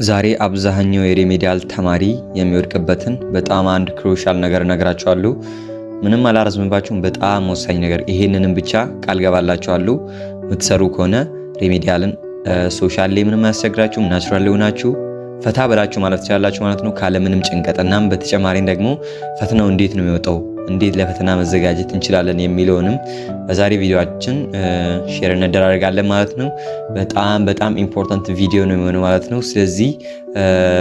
ዛሬ አብዛኛው የሪሜዲያል ተማሪ የሚወድቅበትን በጣም አንድ ክሩሻል ነገር እነግራችኋለሁ። ምንም አላረዝምባችሁም። በጣም ወሳኝ ነገር ይሄንንም ብቻ ቃል ገባላችኋለሁ። የምትሰሩ ከሆነ ሪሜዲያልን ሶሻል ላይ ምንም አያስቸግራችሁም። ናቹራል ላይ ሆናችሁ ፈታ በላችሁ ማለት ትችላላችሁ ማለት ነው፣ ካለምንም ጭንቀትናም በተጨማሪም ደግሞ ፈተናው እንዴት ነው የሚወጣው፣ እንዴት ለፈተና መዘጋጀት እንችላለን የሚለውንም በዛሬ ቪዲዮአችን ሼር እንደራረጋለን ማለት ነው። በጣም ኢምፖርታንት ቪዲዮ ነው የሚሆነው ማለት ነው። ስለዚህ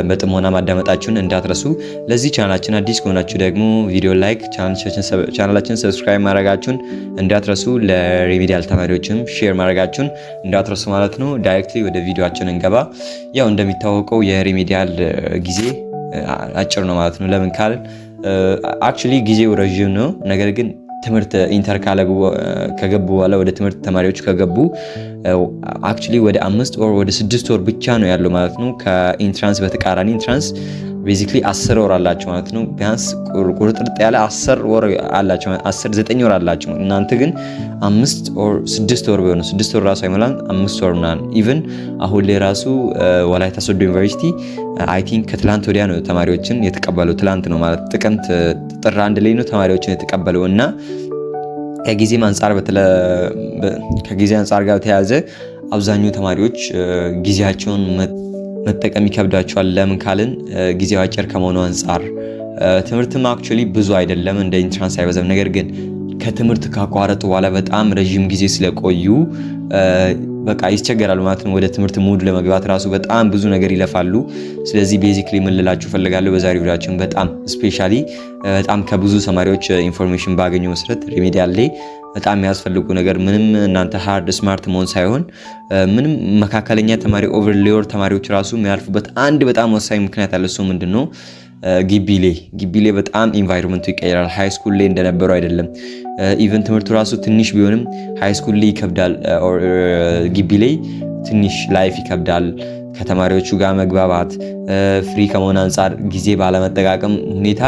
በጥሞና ማዳመጣችሁን እንዳትረሱ። ለዚህ ቻናላችን አዲስ ከሆናችሁ ደግሞ ቪዲዮ ላይክ፣ ቻናላችን ሰብስክራይብ ማድረጋችሁን እንዳትረሱ። ለሪሜዲያል ተማሪዎችም ሼር ማድረጋችሁን እንዳትረሱ ማለት ነው። ዳይሬክትሊ ወደ ቪዲዮአችን እንገባ። ያው እንደሚታወቀው የሪሜዲያል ጊዜ አጭር ነው ማለት ነው። ለምን ካልን አክቹሊ ጊዜው ረዥም ነው። ነገር ግን ትምህርት ኢንተር ከገቡ በኋላ ወደ ትምህርት ተማሪዎች ከገቡ አክቹሊ ወደ 5 ወር ወደ 6 ወር ብቻ ነው ያለው ማለት ነው። ከኢንትራንስ በተቃራኒ ኢንትራንስ ቤዚክሊ 10 ወር አላቸው ማለት ነው። ቢያንስ ቁርጥርጥ ያለ 10 ወር አላቸው፣ 9 ወር አላቸው። እናንተ ግን 5 ወር 6 ወር ቢሆን 6 ወር ራሱ አይሞላም፣ 5 ወር ምናምን። ኢቭን አሁን ላይ ራሱ ወላይታ ሶዶ ዩኒቨርሲቲ አይ ቲንክ ከትላንት ወዲያ ነው ተማሪዎችን የተቀበለው። ትላንት ነው ማለት ጥቅምት ጥር 1 ላይ ነው ተማሪዎችን የተቀበለው እና ከጊዜ አንጻር ጋር ተያያዘ አብዛኛው ተማሪዎች ጊዜያቸውን መጠቀም ይከብዳቸዋል። ለምን ካልን ጊዜው አጭር ከመሆኑ አንጻር ትምህርትም አክቹሊ ብዙ አይደለም፣ እንደ ኢንትራንስ አይበዛም። ነገር ግን ከትምህርት ካቋረጡ በኋላ በጣም ረዥም ጊዜ ስለቆዩ በቃ ይስቸገራሉ ማለት ነው። ወደ ትምህርት ሙድ ለመግባት ራሱ በጣም ብዙ ነገር ይለፋሉ። ስለዚህ ቤዚክሊ ምን ልላችሁ ፈልጋለሁ በዛሬው ቪዲዮአችን በጣም ስፔሻሊ በጣም ከብዙ ተማሪዎች ኢንፎርሜሽን ባገኘው መሰረት ሪሜዲያል ላይ በጣም የሚያስፈልጉ ነገር ምንም እናንተ ሃርድ ስማርት መሆን ሳይሆን ምንም መካከለኛ ተማሪ ኦቨርሎድ ተማሪዎች ራሱ የሚያልፉበት አንድ በጣም ወሳኝ ምክንያት አለ። እሱ ምንድነው? ግቢ ላይ በጣም ኢንቫይሮንመንቱ ይቀየራል። ሃይ ስኩል ላይ እንደነበረው አይደለም። ኢቨን ትምህርቱ ራሱ ትንሽ ቢሆንም ሃይ ስኩል ላይ ይከብዳል። ግቢ ላይ ትንሽ ላይፍ ይከብዳል። ከተማሪዎቹ ጋር መግባባት ፍሪ ከመሆን አንጻር ጊዜ ባለመጠቃቀም ሁኔታ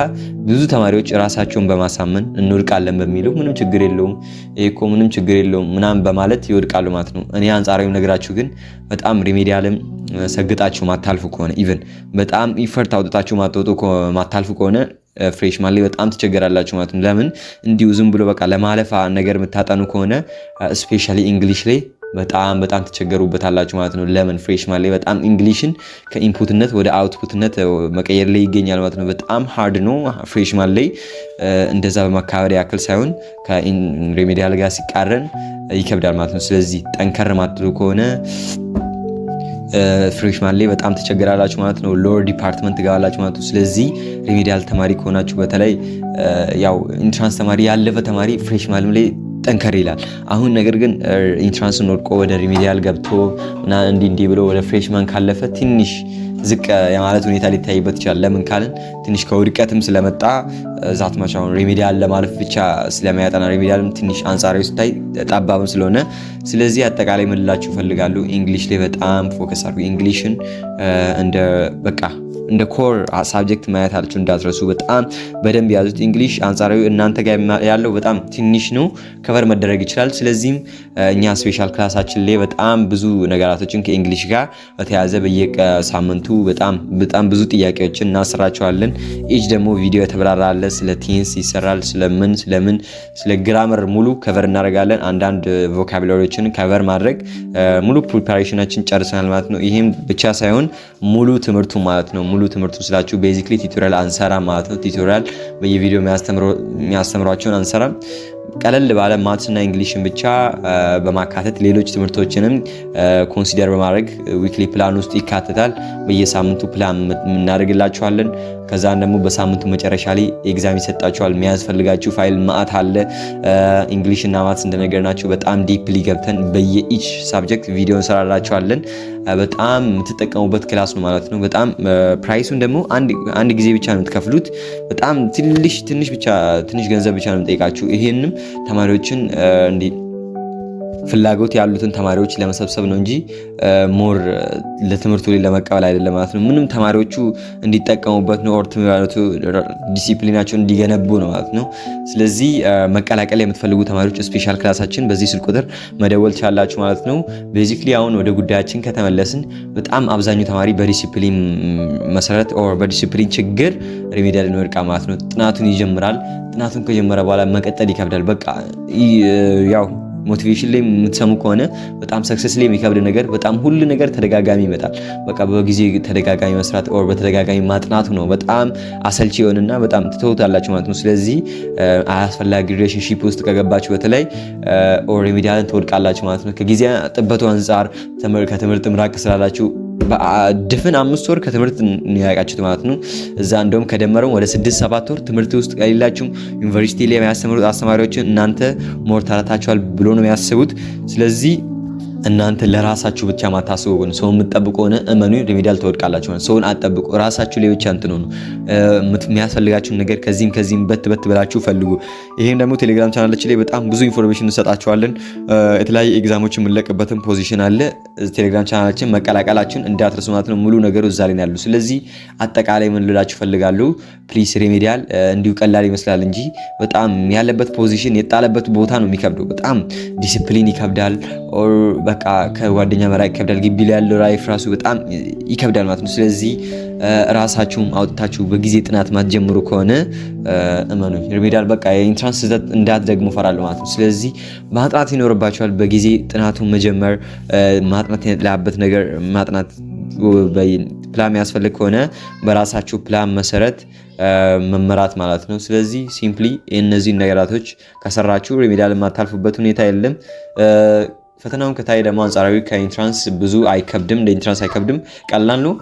ብዙ ተማሪዎች ራሳቸውን በማሳመን እንወድቃለን በሚለው ምንም ችግር የለውም እኮ ምንም ችግር የለውም ምናምን በማለት ይወድቃሉ ማለት ነው። እኔ አንጻራዊ ነገራችሁ ግን በጣም ሪሜዲያልም ሰግጣችሁ ማታልፉ ከሆነ ኢቭን በጣም ኢፈርት አውጥታችሁ ማታልፉ ከሆነ ፍሬሽማን ላይ በጣም ትቸገራላችሁ ማለት ነው። ለምን እንዲሁ ዝም ብሎ በቃ ለማለፋ ነገር የምታጠኑ ከሆነ ስፔሻሊ እንግሊሽ ላይ በጣም ትቸገሩበታላችሁ ማለት ነው። ለምን ፍሬሽማን ላይ በጣም እንግሊሽን ከኢንፑትነት ወደ አውትፑትነት መቀየር ላይ ይገኛል ማለት ነው። በጣም ሃርድ ነው ፍሬሽማን ላይ። እንደዛ በማካበድ ያክል ሳይሆን ከሪሜዲያል ጋር ሲቃረን ይከብዳል ማለት ነው። ስለዚህ ጠንከር ማትሉ ከሆነ ፍሬሽማን ላይ በጣም ትቸገራላችሁ ማለት ነው። ሎወር ዲፓርትመንት ትገባላችሁ ማለት ነው። ስለዚህ ሪሜዲያል ተማሪ ከሆናችሁ በተለይ ያው ኢንትራንስ ተማሪ ያለፈ ተማሪ ፍሬሽማን ላይ ጠንከር ይላል። አሁን ነገር ግን ኢንትራንስን ወድቆ ወደ ሪሜዲያል ገብቶ እና እንዲህ ብሎ ወደ ፍሬሽማን ካለፈ ትንሽ ዝቅ የማለት ሁኔታ ሊታይበት ይችላል። ለምን ካልን ትንሽ ከውድቀትም ስለመጣ ዛት ማቻውን ሪሜዲያል ለማለፍ ብቻ ስለማያጠና ሪሜዲያልም ትንሽ አንጻራዊ ስታይ ጠባብም ስለሆነ ስለዚህ አጠቃላይ መልላችሁ ፈልጋለሁ እንግሊሽ ላይ በጣም ፎከስ አድርጉ። እንግሊሽን እንደ ኮር ሳብጀክት ማየት አለችሁ እንዳትረሱ። በጣም በደንብ ያዙት። እንግሊሽ አንጻራዊ እናንተ ጋር ያለው በጣም ትንሽ ነው፣ ከቨር መደረግ ይችላል። ስለዚህም እኛ ስፔሻል ክላሳችን ላይ በጣም ብዙ ነገራቶችን ከእንግሊሽ ጋር በተያያዘ በየሳምንቱ በጣም ብዙ ጥያቄዎችን እናሰራቸዋለን። ኢች ደግሞ ቪዲዮ የተብራራ አለ። ስለ ቴንስ ይሰራል፣ ስለ ግራመር ሙሉ ከቨር እናደርጋለን። አንዳንድ ቮካቡላሪዎችን ከቨር ማድረግ ሙሉ ፕሪፓሬሽናችን ጨርሰናል ማለት ነው። ይሄም ብቻ ሳይሆን ሙሉ ትምህርቱ ማለት ነው። ሙሉ ትምህርቱ ስላችሁ ቤዚክሊ ቲዩቶሪያል አንሰራ ማለት ነው። ቲዩቶሪያል በየቪዲዮ የሚያስተምሯቸውን አንሰራም። ቀለል ባለ ማትስ እና እንግሊሽን ብቻ በማካተት ሌሎች ትምህርቶችንም ኮንሲደር በማድረግ ዊክሊ ፕላን ውስጥ ይካተታል። በየሳምንቱ ፕላን እናደርግላችኋለን። ከዛን ደግሞ በሳምንቱ መጨረሻ ላይ ኤግዛም ይሰጣችኋል። የሚያስፈልጋችሁ ፋይል ማአት አለ። እንግሊሽ እና ማትስ እንደነገርናችሁ በጣም ዲፕሊ ገብተን በየኢች ሳብጀክት ቪዲዮ እንሰራላችኋለን። በጣም የምትጠቀሙበት ክላስ ነው ማለት ነው። በጣም ፕራይሱን ደግሞ አንድ ጊዜ ብቻ ነው የምትከፍሉት። በጣም ትንሽ ገንዘብ ብቻ ነው የምጠይቃችሁ። ይሄንም ተማሪዎችን ፍላጎት ያሉትን ተማሪዎች ለመሰብሰብ ነው እንጂ ሞር ለትምህርቱ ላይ ለመቀበል አይደለም ማለት ነው። ምንም ተማሪዎቹ እንዲጠቀሙበት ነው ኦር ትምህርቱ ዲሲፕሊናቸውን እንዲገነቡ ነው ማለት ነው። ስለዚህ መቀላቀል የምትፈልጉ ተማሪዎች ስፔሻል ክላሳችን በዚህ ስልክ ቁጥር መደወል ትችላላችሁ ማለት ነው። ቤዚክሊ አሁን ወደ ጉዳያችን ከተመለስን በጣም አብዛኛው ተማሪ በዲሲፕሊን መሰረት ኦር በዲሲፕሊን ችግር ሪሜዲያል ይወድቃ ማለት ነው። ጥናቱን ይጀምራል። ጥናቱን ከጀመረ በኋላ መቀጠል ይከብዳል። በቃ ያው ሞቲቬሽን ላይ የምትሰሙ ከሆነ በጣም ሰክሰስ ላይ የሚከብድ ነገር በጣም ሁሉ ነገር ተደጋጋሚ ይመጣል። በቃ በጊዜ ተደጋጋሚ መስራት ኦር በተደጋጋሚ ማጥናቱ ነው በጣም አሰልቺ የሆነና በጣም ትተውታላችሁ ማለት ነው። ስለዚህ አያስፈላጊ ሪሌሽንሺፕ ውስጥ ከገባችሁ በተለይ ኦር ሪሜዲያልን ትወድቃላችሁ ማለት ነው። ከጊዜ ጥበቱ አንጻር ከትምህርት ምራቅ ስላላችሁ ድፍን 5 ወር ከትምህርት ያቃችሁት ማለት ነው። እዛ እንደውም ከደመረው ወደ 6-7 ወር ትምህርት ውስጥ ከሌላችሁም ዩኒቨርሲቲ ላይ የሚያስተምሩት አስተማሪዎችን እናንተ ሞር ተረታችኋል ብሎ ነው የሚያስቡት። ስለዚህ እናንተ ለራሳችሁ ብቻ ማታስቡ ነው ሰው የምትጠብቁ ሆነ እመኑ ሪሜዲያል ተወድቃላችሁ ማለት ሰውን አትጠብቁ። ራሳችሁ ላይ ብቻ እንትን ነው የሚያስፈልጋችሁን ነገር ከዚህም በት ብላችሁ ፈልጉ። ይሄም ደግሞ ቴሌግራም ቻናላችን ላይ በጣም ብዙ ኢንፎርሜሽን እንሰጣችኋለን። የተለያየ ኤግዛሞች የምንለቅበትን ፖዚሽን አለ። ቴሌግራም ቻናላችን መቀላቀላችሁን እንዳትረሱ ማለት ነው። ሙሉ ነገሩ እዛ ላይ ያሉ። ስለዚህ አጠቃላይ ምን ልላችሁ ፈልጋለሁ፣ ፕሊስ ሪሜዲያል እንዲሁ ቀላል ይመስላል እንጂ በጣም ያለበት ፖዚሽን የጣለበት ቦታ ነው የሚከብደው። በጣም ዲሲፕሊን ይከብዳል ኦር በቃ ከጓደኛ መራቅ ይከብዳል። ግቢ ላይ ያለው ላይፍ ራሱ በጣም ይከብዳል ማለት ነው። ስለዚህ ራሳችሁም አውጥታችሁ በጊዜ ጥናት ማትጀምሩ ከሆነ እመኑ ሪሜዲያል በቃ የኢንትራንስ ስህተት እንዳትደግሙ እፈራለሁ ማለት ነው። ስለዚህ ማጥናት ይኖርባችኋል። በጊዜ ጥናቱን መጀመር ማጥናት ያለበት ነገር ማጥናት ፕላን ያስፈልግ ከሆነ በራሳችሁ ፕላን መሰረት መመራት ማለት ነው። ስለዚህ ሲምፕሊ እነዚህ ነገራቶች ከሰራችሁ ሪሜዲያል የማታልፉበት ሁኔታ የለም። ፈተናውን ከታይ ደግሞ አንጻራዊ ከኢንትራንስ ብዙ አይከብድም፣ እንደ ኢንትራንስ አይከብድም፣ ቀላል ነው።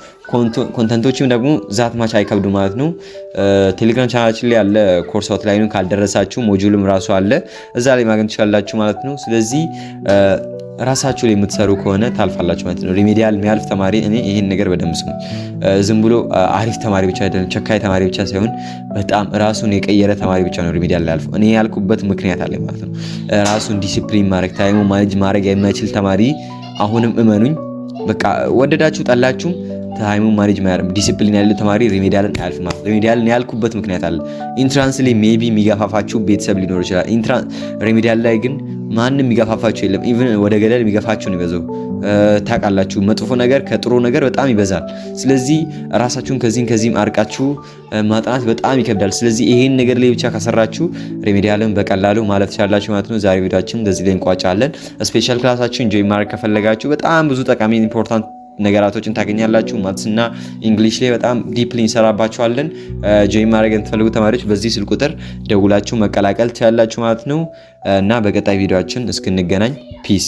ኮንተንቶችም ደግሞ ዛት ማች አይከብዱ ማለት ነው። ቴሌግራም ቻናላችን ላይ ያለ ኮርስ አውትላይኑ ካልደረሳችሁ ሞጁልም ራሱ አለ እዛ ላይ ማግኘት ትችላላችሁ ማለት ነው። ስለዚህ ራሳችሁ ላይ የምትሰሩ ከሆነ ታልፋላችሁ ማለት ነው። ሪሜዲያል የሚያልፍ ተማሪ እኔ ይሄን ነገር በደንብ ስሙ። ዝም ብሎ አሪፍ ተማሪ ብቻ አይደለም፣ ቸካይ ተማሪ ብቻ ሳይሆን በጣም ራሱን የቀየረ ተማሪ ብቻ ነው ሪሜዲያል ላይ ያልፈው። እኔ ያልኩበት ምክንያት አለ ማለት ነው። ራሱን ዲሲፕሊን ማድረግ ታይሙ ማኔጅ ማድረግ የማይችል ተማሪ አሁንም እመኑኝ፣ በቃ ወደዳችሁ ጠላችሁም ታይሙ ማኔጅ ማድረግ ዲሲፕሊን ያለው ተማሪ ሪሜዲያልን አያልፍም ማለት ነው። ሪሜዲያልን ያልኩበት ምክንያት አለ። ኢንትራንስ ላይ ሜቢ የሚገፋፋችሁ ቤተሰብ ሊኖር ይችላል። ሪሜዲያል ላይ ግን ማንም የሚገፋፋችሁ የለም። ኢቭን ወደ ገደል የሚገፋችሁ ነው ይበዛው። ታውቃላችሁ መጥፎ ነገር ከጥሩ ነገር በጣም ይበዛል። ስለዚህ ራሳችሁን ከዚህም አርቃችሁ ማጥናት በጣም ይከብዳል። ስለዚህ ይሄን ነገር ላይ ብቻ ከሰራችሁ ሪሜዲያልን በቀላሉ ማለፍ ትችላላችሁ ማለት ነው። ዛሬ ቪዲዮአችን እንደዚህ ላይ እንቋጫለን። ስፔሻል ክላሳችን ጆይን ማድረግ ከፈለጋችሁ በጣም ብዙ ጠቃሚ ኢምፖርታንት ነገራቶችን ታገኛላችሁ። ማትስና እንግሊሽ ላይ በጣም ዲፕሊ እንሰራባችኋለን። ጆይን ማድረግ የምትፈልጉ ተማሪዎች በዚህ ስልክ ቁጥር ደውላችሁ መቀላቀል ትችላላችሁ ማለት ነው። እና በቀጣይ ቪዲዮአችን እስክንገናኝ ፒስ